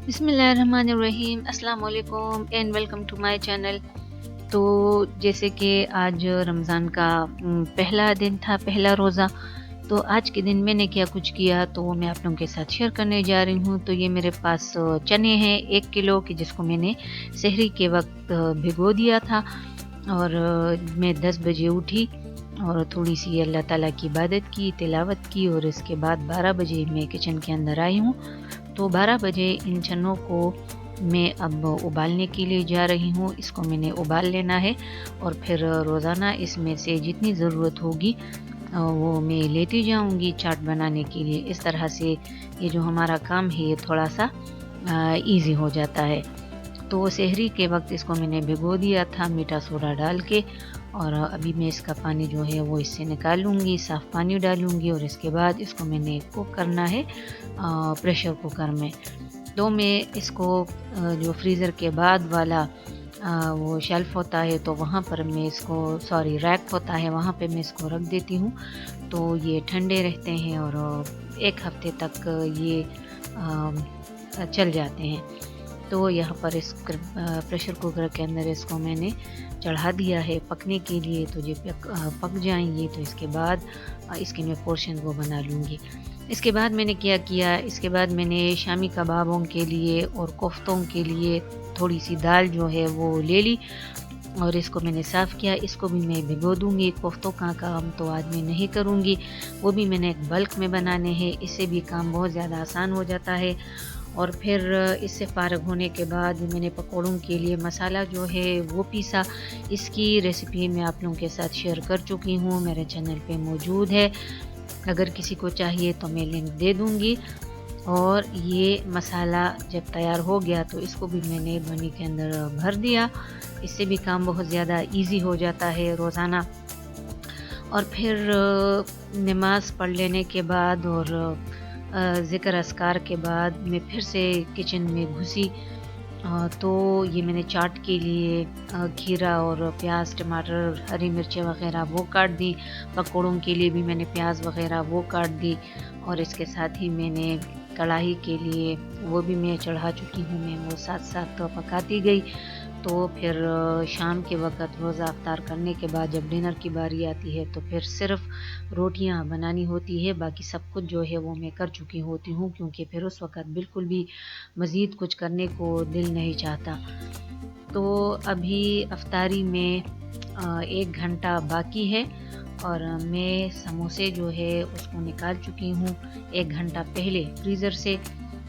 बिस्मिल्लाहिर्रहमानिर्रहीम, अस्सलाम वालेकुम and welcome to my channel. तो जैसे कि आज रमज़ान का पहला दिन था, पहला रोज़ा। तो आज के दिन मैंने क्या कुछ किया तो वो मैं आप लोगों के साथ शेयर करने जा रही हूँ। तो ये मेरे पास चने हैं 1 किलो की, जिसको मैंने सहरी के वक्त भिगो दिया था। और मैं 10 बजे उठी और थोड़ी सी अल्लाह ताला की इबादत की, तिलावत की, और इसके बाद 12 बजे मैं किचन के अंदर आई हूँ। तो 12 बजे इन चनों को मैं अब उबालने के लिए जा रही हूँ। इसको मैंने उबाल लेना है और फिर रोज़ाना इसमें से जितनी ज़रूरत होगी वो मैं लेती जाऊँगी चाट बनाने के लिए। इस तरह से ये जो हमारा काम है ये थोड़ा सा ईज़ी हो जाता है। तो सहरी के वक्त इसको मैंने भिगो दिया था मीठा सोडा डाल के, और अभी मैं इसका पानी जो है वो इससे निकाल लूँगी, साफ़ पानी डालूँगी, और इसके बाद इसको मैंने कुक करना है प्रेशर कुकर में। तो मैं इसको जो फ्रीज़र के बाद वाला वो शेल्फ़ होता है तो वहाँ पर मैं इसको, सॉरी रैक होता है, वहाँ पे मैं इसको रख देती हूँ। तो ये ठंडे रहते हैं और 1 हफ़्ते तक ये चल जाते हैं। तो यहाँ पर इस प्रेशर कुकर के अंदर इसको मैंने चढ़ा दिया है पकने के लिए। तो ये पक जाएंगे तो इसके बाद इसके मैं पोर्शन वो बना लूँगी। इसके बाद मैंने क्या किया, इसके बाद मैंने शामी कबाबों के लिए और कोफ्तों के लिए थोड़ी सी दाल जो है वो ले ली और इसको मैंने साफ़ किया। इसको भी मैं भिगो दूँगी। कोफ्तों का काम तो आज मैं नहीं करूँगी, वो भी मैंने एक बल्क में बनाने हैं। इससे भी काम बहुत ज़्यादा आसान हो जाता है। और फिर इससे फ़ारग होने के बाद मैंने पकौड़ों के लिए मसाला जो है वो पीसा। इसकी रेसिपी मैं आप लोगों के साथ शेयर कर चुकी हूँ, मेरे चैनल पे मौजूद है। अगर किसी को चाहिए तो मैं लिंक दे दूँगी। और ये मसाला जब तैयार हो गया तो इसको भी मैंने बनी के अंदर भर दिया। इससे भी काम बहुत ज़्यादा इजी हो जाता है रोज़ाना। और फिर नमाज़ पढ़ लेने के बाद और ज़िक्र अस्कार के बाद मैं फिर से किचन में घुसी। तो ये मैंने चाट के लिए खीरा और प्याज, टमाटर, हरी मिर्चें वग़ैरह वो काट दी। पकौड़ों के लिए भी मैंने प्याज वग़ैरह वो काट दी। और इसके साथ ही मैंने कढ़ाई के लिए वो भी मैं चढ़ा चुकी हूँ, मैं वो साथ-साथ पकाती गई। तो फिर शाम के वक़्त रोज़ा इफ्तार करने के बाद जब डिनर की बारी आती है तो फिर सिर्फ़ रोटियां बनानी होती है, बाकी सब कुछ जो है वो मैं कर चुकी होती हूँ, क्योंकि फिर उस वक़्त बिल्कुल भी मज़ीद कुछ करने को दिल नहीं चाहता। तो अभी इफ्तारी में 1 घंटा बाकी है और मैं समोसे जो है उसको निकाल चुकी हूँ 1 घंटा पहले फ्रीज़र से,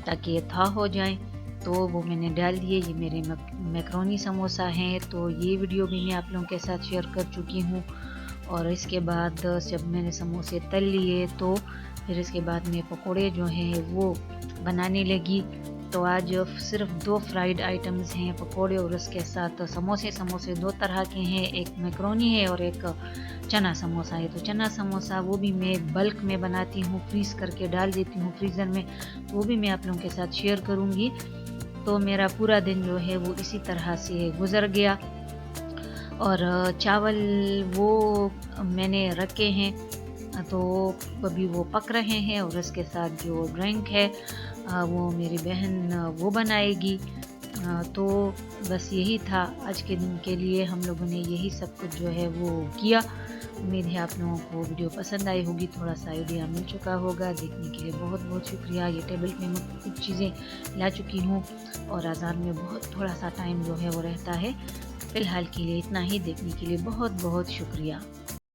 ताकि ये था हो जाए। तो वो मैंने डाल दिए। ये मेरे मैकरोनी समोसा हैं। तो ये वीडियो भी मैं आप लोगों के साथ शेयर कर चुकी हूँ। और इसके बाद जब मैंने समोसे तल लिए तो फिर इसके बाद मैं पकोड़े जो हैं वो बनाने लगी। तो आज सिर्फ 2 फ्राइड आइटम्स हैं, पकोड़े और उसके साथ समोसे। समोसे 2 तरह के हैं, एक मैकरोनी है और एक चना समोसा है। तो चना समोसा वो भी मैं बल्क में बनाती हूँ, फ्रीज़ करके डाल देती हूँ फ्रीज़र में। वो भी मैं आप लोगों के साथ शेयर करूँगी। तो मेरा पूरा दिन जो है वो इसी तरह से गुज़र गया। और चावल वो मैंने रखे हैं तो अभी वो पक रहे हैं, और उसके साथ जो ड्रिंक है वो मेरी बहन वो बनाएगी। तो बस यही था आज के दिन के लिए, हम लोगों ने यही सब कुछ जो है वो किया। उम्मीद है आप लोगों को वीडियो पसंद आई होगी, थोड़ा सा आइडिया मिल चुका होगा। देखने के लिए बहुत बहुत शुक्रिया। ये टेबल पे मैं कुछ चीज़ें ला चुकी हूँ और अज़ान में बहुत थोड़ा सा टाइम जो है वो रहता है। फ़िलहाल के लिए इतना ही। देखने के लिए बहुत बहुत शुक्रिया।